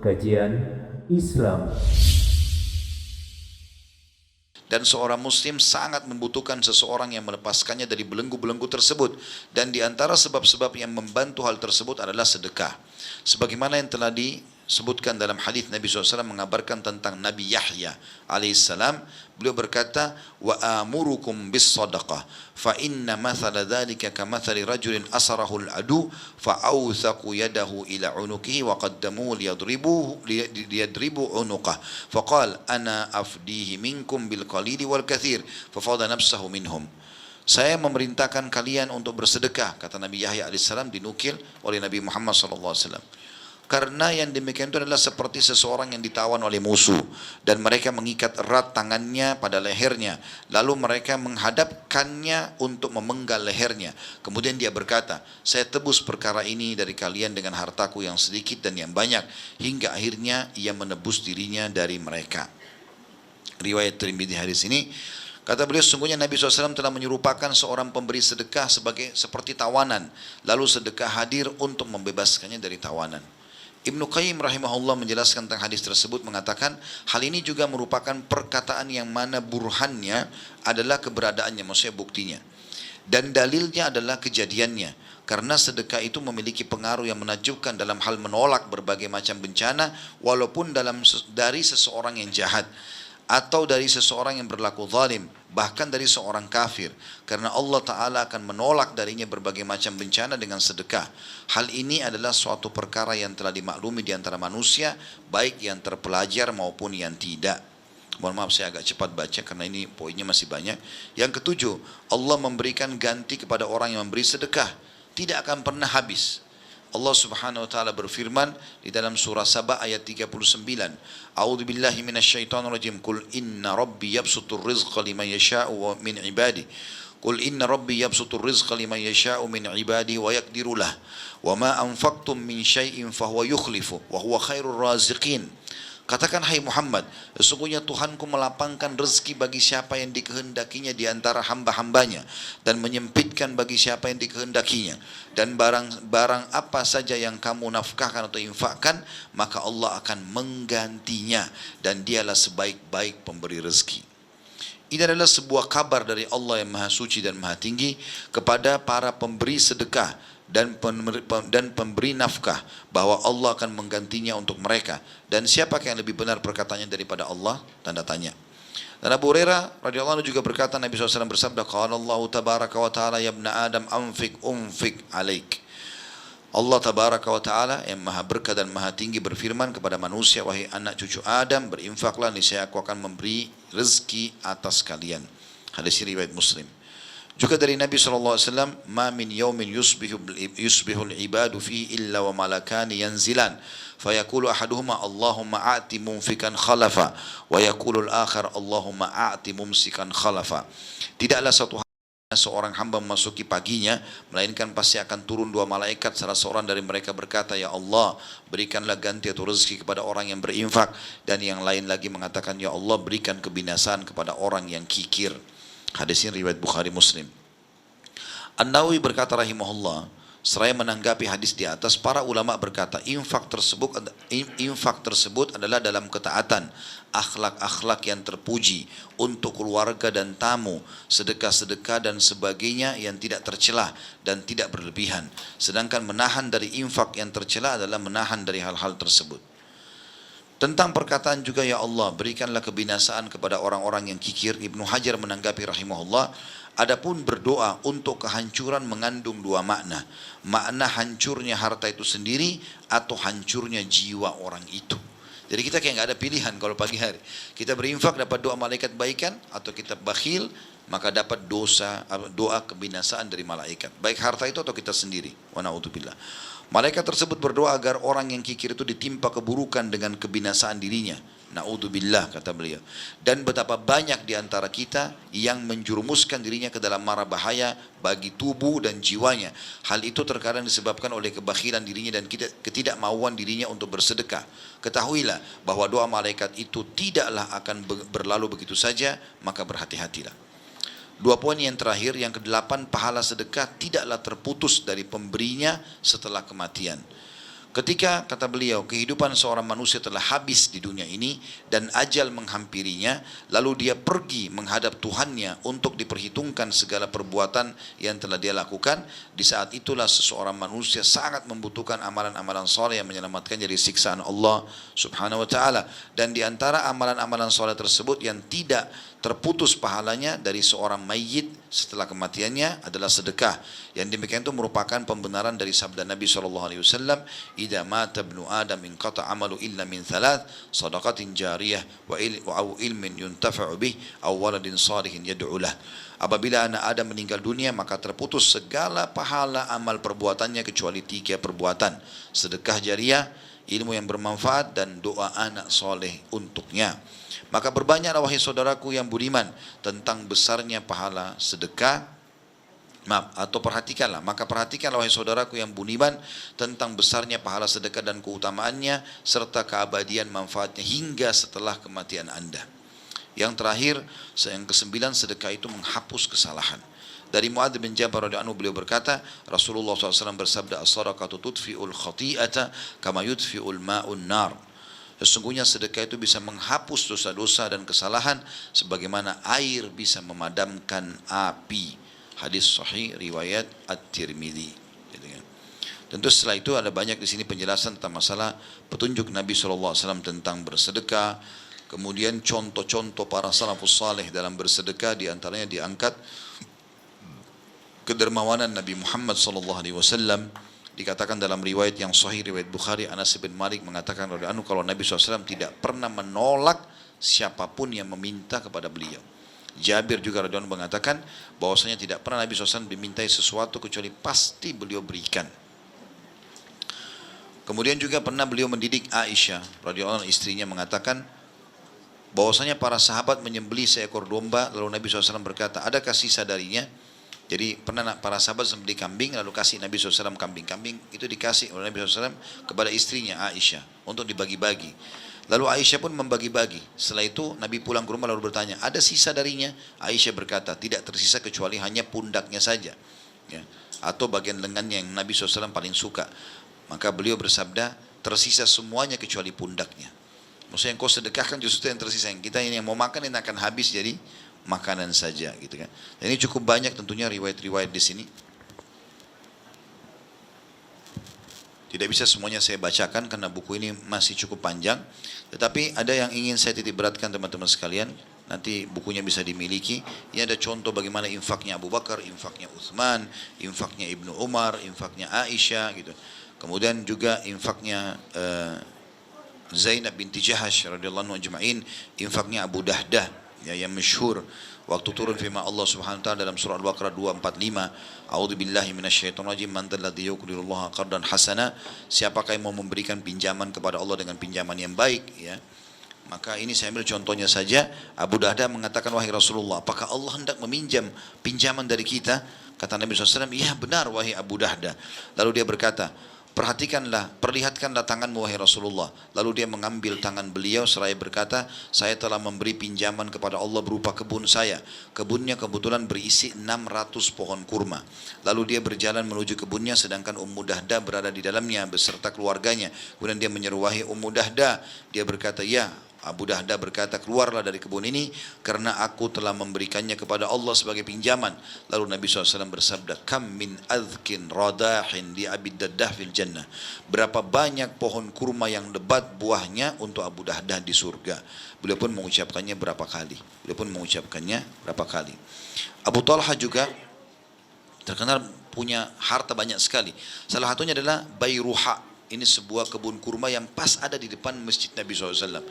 kajian Islam. Dan seorang muslim sangat membutuhkan seseorang yang melepaskannya dari belenggu-belenggu tersebut. Dan di antara sebab-sebab yang membantu hal tersebut adalah sedekah. Sebagaimana yang telah disebutkan dalam hadis Nabi SAW mengabarkan tentang Nabi Yahya alaihissalam. Beliau berkata, wa amurukum bis sadaqah fa inna mathala dhalika kamathali rajulin asarahu al-adu fa awthaqu yadahu ila unukihi wa qaddamuhu liyadribu unuqah faqal ana afdihi minkum bil qalili wal kathir fafada nafsahu minhum. Saya memerintahkan kalian untuk bersedekah, kata Nabi Yahya alaihissalam, dinukil oleh Nabi Muhammad SAW. Karena yang demikian itu adalah seperti seseorang yang ditawan oleh musuh dan mereka mengikat erat tangannya pada lehernya, lalu mereka menghadapkannya untuk memenggal lehernya. Kemudian dia berkata, saya tebus perkara ini dari kalian dengan hartaku yang sedikit dan yang banyak, hingga akhirnya ia menebus dirinya dari mereka. Riwayat Tirmidzi hadis ini. Kata beliau, sesungguhnya Nabi SAW telah menyerupakan seorang pemberi sedekah seperti tawanan, lalu sedekah hadir untuk membebaskannya dari tawanan. Ibnu Qayyim rahimahullah menjelaskan tentang hadis tersebut, mengatakan hal ini juga merupakan perkataan yang mana burhannya adalah keberadaannya, maksudnya buktinya. Dan dalilnya adalah kejadiannya. Karena sedekah itu memiliki pengaruh yang menakjubkan dalam hal menolak berbagai macam bencana, walaupun dari seseorang yang jahat, atau dari seseorang yang berlaku zalim, bahkan dari seorang kafir, karena Allah Ta'ala akan menolak darinya berbagai macam bencana dengan sedekah. Hal ini adalah suatu perkara yang telah dimaklumi di antara manusia, baik yang terpelajar maupun yang tidak. Mohon maaf saya agak cepat baca karena ini poinnya masih banyak. Yang ketujuh, Allah memberikan ganti kepada orang yang memberi sedekah, tidak akan pernah habis. Allah Subhanahu wa taala berfirman di dalam surah Saba ayat 39. A'udzu billahi minasyaitonir rajim. Qul inna rabbi yabsutur rizqa liman yasha'u min ibadihi. Qul inna rabbi yabsutur rizqa liman yasha'u min ibadihi wa yaqdiru lah. Wa ma anfaqtum min syai'in fahuwa yukhlifu wa huwa khairur raziqin. Katakan, hai Muhammad, sesungguhnya Tuhanku melapangkan rezeki bagi siapa yang dikehendakinya di antara hamba-hambanya, dan menyempitkan bagi siapa yang dikehendakinya. Dan barang apa saja yang kamu nafkahkan atau infakkan, maka Allah akan menggantinya, dan dialah sebaik-baik pemberi rezeki. Ini adalah sebuah kabar dari Allah yang Maha Suci dan Maha Tinggi kepada para pemberi sedekah dan pemberi nafkah, bahwa Allah akan menggantinya untuk mereka. Dan siapakah yang lebih benar perkataannya daripada Allah? Tanda tanya. Dan Abu Hurairah radhiyallahu anhu juga berkata, Nabi SAW bersabda, qala Allah tabaraka wa ta'ala ya ibna Adam anfik alaik. Allah tabaraka wa ta'ala yang maha berkah dan maha tinggi berfirman kepada manusia, wahai anak cucu Adam, berinfaklah, niscaya aku akan memberi rezeki atas kalian. Hadis riwayat Muslim. Juga dari Nabi SAW, ma min yawmin yusbihul ibadu fi illa wa malakani yanzilan fayaqulu ahaduhuma Allahumma a'ti mumfikan khalafa wa yaqulu al-akhar Allahumma a'ti mumsikan khalafa. Tidaklah satu seorang hamba memasuki paginya, melainkan pasti akan turun dua malaikat, salah seorang dari mereka berkata, ya Allah, berikanlah ganti atau rezeki kepada orang yang berinfak, dan yang lain lagi mengatakan, ya Allah, berikan kebinasaan kepada orang yang kikir. Hadis ini riwayat Bukhari Muslim. An-Nawawi berkata rahimahullah, seraya menanggapi hadis di atas, para ulama berkata, infak tersebut adalah dalam ketaatan, akhlak-akhlak yang terpuji untuk keluarga dan tamu, sedekah-sedekah dan sebagainya yang tidak tercelah dan tidak berlebihan. Sedangkan menahan dari infak yang tercela adalah menahan dari hal-hal tersebut. Tentang perkataan juga, ya Allah, berikanlah kebinasaan kepada orang-orang yang kikir, Ibnu Hajar menanggapi rahimahullah, adapun berdoa untuk kehancuran mengandung dua makna. Makna hancurnya harta itu sendiri atau hancurnya jiwa orang itu. Jadi kita kayak nggak ada pilihan kalau pagi hari. Kita berinfak dapat doa malaikat baikan, atau kita bakhil maka dapat doa kebinasaan dari malaikat. Baik harta itu atau kita sendiri. Wa na'udzubillah. Malaikat tersebut berdoa agar orang yang kikir itu ditimpa keburukan dengan kebinasaan dirinya. Na'udzubillah, kata beliau. Dan betapa banyak di antara kita yang menjurumuskan dirinya ke dalam mara bahaya bagi tubuh dan jiwanya. Hal itu terkadang disebabkan oleh kebakhilan dirinya dan ketidakmauan dirinya untuk bersedekah. Ketahuilah bahwa doa malaikat itu tidaklah akan berlalu begitu saja, maka berhati-hatilah. Dua poin yang terakhir, yang ke-8, pahala sedekah tidaklah terputus dari pemberinya setelah kematian. Ketika, kata beliau, kehidupan seorang manusia telah habis di dunia ini dan ajal menghampirinya, lalu dia pergi menghadap Tuhannya untuk diperhitungkan segala perbuatan yang telah dia lakukan, di saat itulah seseorang manusia sangat membutuhkan amalan-amalan soleh yang menyelamatkan dari siksaan Allah subhanahu wa ta'ala. Dan di antara amalan-amalan soleh tersebut yang tidak terputus pahalanya dari seorang mayit setelah kematiannya adalah sedekah. Yang demikian itu merupakan pembenaran dari sabda Nabi SAW, "Idza mata ibnu Adam inqata amalu illa min thalath, sadaqatin jariyah wa ilmin yuntafa'u bih aw waladin salihin yad'u lah." Apabila anak Adam meninggal dunia, maka terputus segala pahala amal perbuatannya kecuali 3 perbuatan: sedekah jariah, ilmu yang bermanfaat, dan doa anak soleh untuknya. Maka berbanyaklah wahai saudaraku yang budiman tentang besarnya pahala sedekah. Perhatikanlah wahai saudaraku yang budiman tentang besarnya pahala sedekah dan keutamaannya serta keabadian manfaatnya hingga setelah kematian Anda. Yang terakhir, yang ke-9, sedekah itu menghapus kesalahan. Dari Muadz bin Jabal radhiyallahu anhu, beliau berkata, Rasulullah SAW bersabda, "As-sadaqatu tudfi'ul khati'ata kama yudfi'ul ma'un nar." Sesungguhnya sedekah itu bisa menghapus dosa-dosa dan kesalahan sebagaimana air bisa memadamkan api. Hadis sahih riwayat At-Tirmidzi. Tentu setelah itu ada banyak di sini penjelasan tentang masalah petunjuk Nabi SAW tentang bersedekah. Kemudian contoh-contoh para salafus saleh dalam bersedekah, di antaranya diangkat kedermawanan Nabi Muhammad SAW. Dikatakan dalam riwayat yang sahih, riwayat Bukhari, Anas bin Malik mengatakan kalau Nabi SAW tidak pernah menolak siapapun yang meminta kepada beliau. Jabir juga radhiyallahu anhu mengatakan bahwasanya tidak pernah Nabi SAW dimintai sesuatu kecuali pasti beliau berikan. Kemudian juga pernah beliau mendidik Aisyah radhiyallahu anha, istrinya, mengatakan bahwasanya para sahabat menyembelih seekor domba, lalu Nabi SAW berkata, adakah sisa darinya? Jadi pernah para sahabat sembelih kambing, lalu kasih Nabi SAW kambing itu dikasih oleh Nabi SAW kepada istrinya Aisyah untuk dibagi-bagi. Lalu Aisyah pun membagi-bagi. Setelah itu Nabi pulang ke rumah lalu bertanya, ada sisa darinya? Aisyah berkata, tidak tersisa kecuali hanya pundaknya saja, ya, atau bagian lengannya yang Nabi SAW paling suka. Maka beliau bersabda, tersisa semuanya kecuali pundaknya. Maksudnya yang kau sedekahkan justru yang tersisa, yang kita ini yang mau makan ini akan habis jadi makanan saja, gitu kan. Dan ini cukup banyak tentunya riwayat-riwayat di sini. Tidak bisa semuanya saya bacakan karena buku ini masih cukup panjang. Tetapi ada yang ingin saya titik beratkan teman-teman sekalian. Nanti bukunya bisa dimiliki. Ini ada contoh bagaimana infaknya Abu Bakar, infaknya Utsman, infaknya Ibnu Umar, infaknya Aisyah, gitu. Kemudian juga infaknya Zainab binti Jahash radhiyallahu anhu ajma'in, infaknya Abu Dahdah, ya, yang masyhur waktu turun firman Allah Subhanahu wa taala dalam surah Al-Baqarah 245, A'udzubillahi minasyaitonir rajim, man dzalladzi yuqridullaha qardan hasana, siapakah yang mau memberikan pinjaman kepada Allah dengan pinjaman yang baik, ya. Maka ini saya ambil contohnya saja. Abu Dahdah mengatakan, wahai Rasulullah, apakah Allah hendak meminjam pinjaman dari kita? Kata Nabi SAW, iya benar wahai Abu Dahdah. Lalu dia berkata, perlihatkanlah tanganmu wahai Rasulullah. Lalu dia mengambil tangan beliau seraya berkata, saya telah memberi pinjaman kepada Allah berupa kebun saya. Kebunnya kebetulan berisi 600 pohon kurma. Lalu dia berjalan menuju kebunnya sedangkan Ummu Dahdah berada di dalamnya beserta keluarganya. Kemudian dia menyeru, wahai Ummu Dahdah. Dia berkata, ya. Abu Dahdah berkata, keluarlah dari kebun ini karena aku telah memberikannya kepada Allah sebagai pinjaman. Lalu Nabi SAW bersabda, kam min adhkin radahin li Abi Dahdah fil jannah. Berapa banyak pohon kurma yang lebat buahnya untuk Abu Dahdah di surga. Beliau pun mengucapkannya berapa kali. Abu Talha juga terkenal punya harta banyak sekali. Salah satunya adalah Bayruha. Ini sebuah kebun kurma yang pas ada di depan masjid Nabi SAW.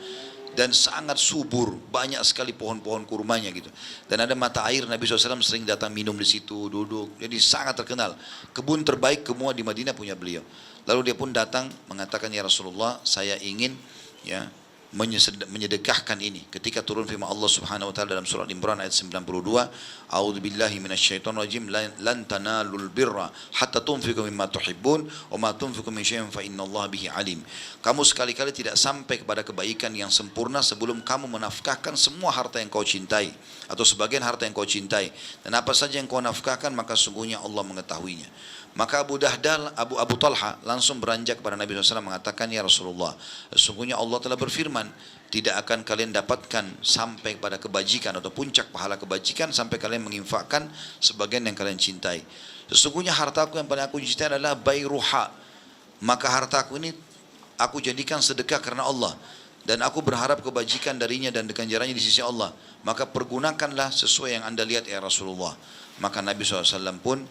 Dan sangat subur, banyak sekali pohon-pohon kurmanya gitu. Dan ada mata air, Nabi SAW sering datang minum di situ, duduk. Jadi sangat terkenal. Kebun terbaik semua di Madinah punya beliau. Lalu dia pun datang mengatakan, ya Rasulullah, saya ingin menyedekahkan ini. Ketika turun firman Allah Subhanahu wa taala dalam surah Al-Imran ayat 92, A'udzubillahi minasyaitonir rajim, lan tanalul birra hatta tunfiqu mimma tuhibbun wa ma tunfiqu min syai'in fa innallaha bihi alim. Kamu sekali-kali tidak sampai kepada kebaikan yang sempurna sebelum kamu menafkahkan semua harta yang kau cintai atau sebagian harta yang kau cintai. Dan apa saja yang kau nafkahkan maka sungguhnya Allah mengetahuinya. Maka Abu Talha langsung beranjak kepada Nabi SAW mengatakan, ya Rasulullah, sesungguhnya Allah telah berfirman, tidak akan kalian dapatkan sampai pada kebajikan atau puncak pahala kebajikan sampai kalian menginfakkan sebagian yang kalian cintai. Sesungguhnya hartaku yang paling aku cintai adalah bayruha. Maka hartaku ini aku jadikan sedekah karena Allah. Dan aku berharap kebajikan darinya dan ganjarannya di sisi Allah. Maka pergunakanlah sesuai yang anda lihat ya Rasulullah. Maka Nabi SAW pun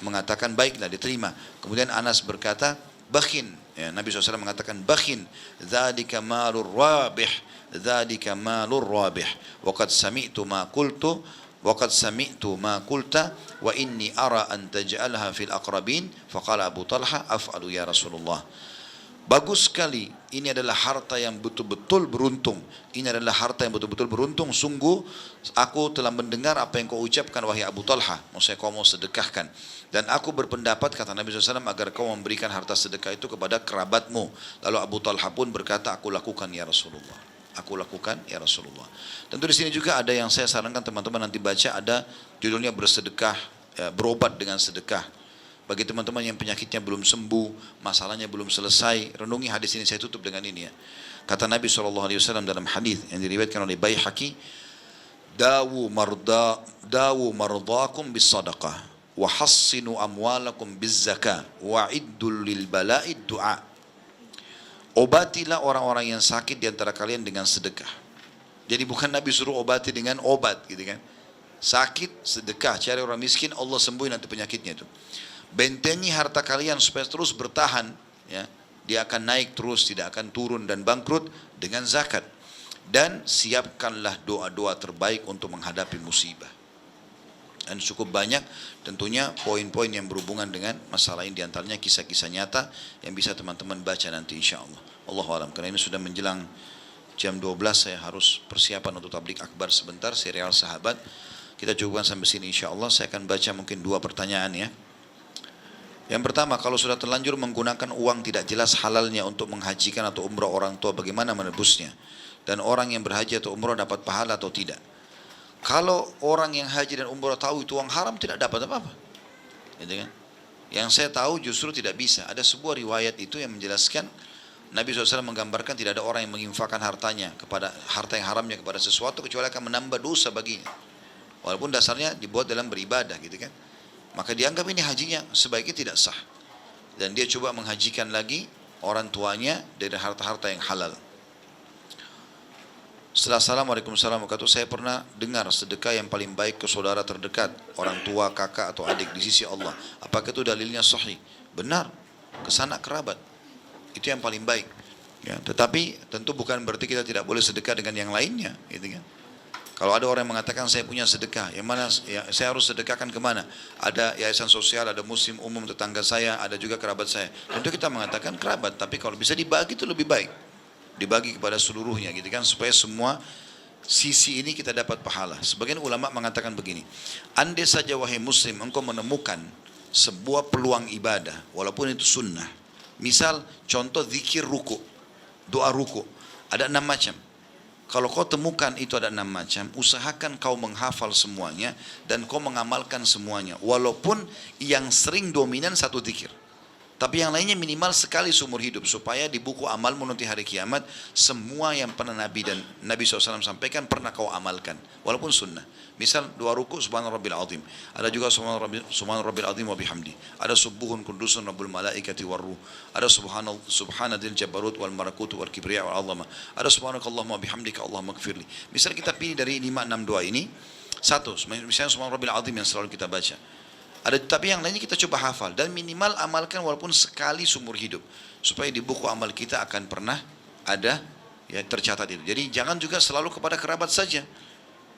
mengatakan baiklah, diterima. Kemudian Anas berkata, bakhin. Ya, Nabi SAW mengatakan bakhin. Dzalika malur rabih. Dzalika malur rabih. Waqad sami'tu ma qultu. Waqad sami'tu ma qulta. Wa inni ara an taj'alha fil aqrabin. Faqala Abu Talha, af'alu ya Rasulullah. Bagus sekali, ini adalah harta yang betul-betul beruntung. Ini adalah harta yang betul-betul beruntung. Sungguh aku telah mendengar apa yang kau ucapkan wahai Abu Talha. Maksudnya kau mau sedekahkan. Dan aku berpendapat, kata Nabi SAW, agar kau memberikan harta sedekah itu kepada kerabatmu. Lalu Abu Talha pun berkata, aku lakukan ya Rasulullah. Aku lakukan ya Rasulullah. Tentu di sini juga ada yang saya sarankan teman-teman nanti baca, ada judulnya bersedekah, berobat dengan sedekah. Bagi teman-teman yang penyakitnya belum sembuh, masalahnya belum selesai, renungi hadis ini, saya tutup dengan ini ya. Kata Nabi SAW dalam hadis yang diriwayatkan oleh Baihaqi, dawu mardakum bis sadaqah, wa hassinu amwalakum biz zakah, wa iddul lil bala'id du'a. Obatilah orang-orang yang sakit di antara kalian dengan sedekah. Jadi bukan Nabi suruh obati dengan obat gitu kan. Sakit, sedekah, cari orang miskin, Allah sembuhin nanti penyakitnya itu. Bentengi harta kalian supaya terus bertahan, ya. Dia akan naik terus, tidak akan turun dan bangkrut dengan zakat. Dan siapkanlah doa-doa terbaik untuk menghadapi musibah. Dan cukup banyak tentunya poin-poin yang berhubungan dengan masalah ini, diantaranya kisah-kisah nyata yang bisa teman-teman baca nanti insyaAllah. Allahu a'lam. Karena ini sudah menjelang jam 12, saya harus persiapan untuk tablik akbar sebentar, serial sahabat. Kita cukupkan sampai sini insyaAllah. Saya akan baca mungkin 2 pertanyaan ya. Yang pertama, kalau sudah terlanjur menggunakan uang tidak jelas halalnya untuk menghajikan atau umrah orang tua, bagaimana menebusnya? Dan orang yang berhaji atau umrah dapat pahala atau tidak? Kalau orang yang haji dan umrah tahu itu uang haram, tidak dapat apa-apa. Gitu kan? Yang saya tahu justru tidak bisa. Ada sebuah riwayat itu yang menjelaskan, Nabi SAW menggambarkan tidak ada orang yang menginfakkan hartanya kepada harta yang haramnya kepada sesuatu kecuali akan menambah dosa baginya. Walaupun dasarnya dibuat dalam beribadah gitu kan. Maka dianggap ini hajinya sebaiknya tidak sah. Dan dia coba menghajikan lagi orang tuanya dari harta-harta yang halal. Setelah Assalamualaikum warahmatullahi wabarakatuh, saya pernah dengar sedekah yang paling baik ke saudara terdekat, orang tua, kakak atau adik di sisi Allah. Apakah itu dalilnya sahih? Benar, ke sanak kerabat. Itu yang paling baik. Ya, tetapi tentu bukan berarti kita tidak boleh sedekah dengan yang lainnya, gitu kan? Kalau ada orang yang mengatakan saya punya sedekah, yang mana ya, saya harus sedekahkan kemana? Ada yayasan sosial, ada muslim umum tetangga saya, ada juga kerabat saya. Tentu kita mengatakan kerabat, tapi kalau bisa dibagi itu lebih baik. Dibagi kepada seluruhnya gitu kan, supaya semua sisi ini kita dapat pahala. Sebagian ulama mengatakan begini, andai saja wahai muslim engkau menemukan sebuah peluang ibadah, walaupun itu sunnah. Misal contoh zikir ruku, doa ruku, ada 6 macam. Kalau kau temukan itu ada 6 macam, usahakan kau menghafal semuanya dan kau mengamalkan semuanya. Walaupun yang sering dominan satu zikir. Tapi yang lainnya minimal sekali seumur hidup. Supaya di buku amal nanti hari kiamat, semua yang pernah Nabi dan Nabi SAW sampaikan pernah kau amalkan. Walaupun sunnah. Misal doa ruku subhana rabbil azim. Ada juga subhana rabbil azim wa bihamdi. Ada subuhun kundusun rabbul malaikati warruh. Ada subhanadil jabarut wal marakutu wal kibriya wal azama. Ada subhanakallahumma bihamdika Allahumma gfirli. Misal kita pilih dari 5-6 doa ini, satu, misalnya subhana rabbil azim yang selalu kita baca. Ada, tapi yang lainnya kita coba hafal dan minimal amalkan walaupun sekali seumur hidup, supaya di buku amal kita akan pernah ada ya tercatat itu. Jadi jangan juga selalu kepada kerabat saja,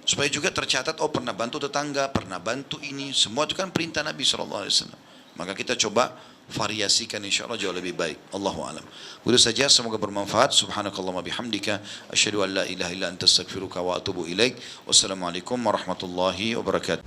supaya juga tercatat, oh pernah bantu tetangga, pernah bantu ini, semua itu kan perintah Nabi SAW. Maka kita coba variasikan, insyaAllah jauh lebih baik. Allahu a'lam. Begitu saja, semoga bermanfaat. Subhanakallahumma bihamdika asyhadu an la ilaha illa anta astaghfiruka wa atubu ilaik. Wassalamualaikum warahmatullahi wabarakatuh.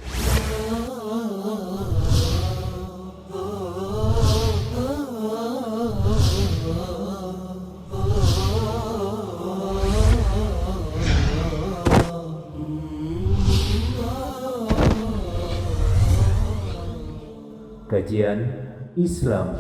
Kajian Islam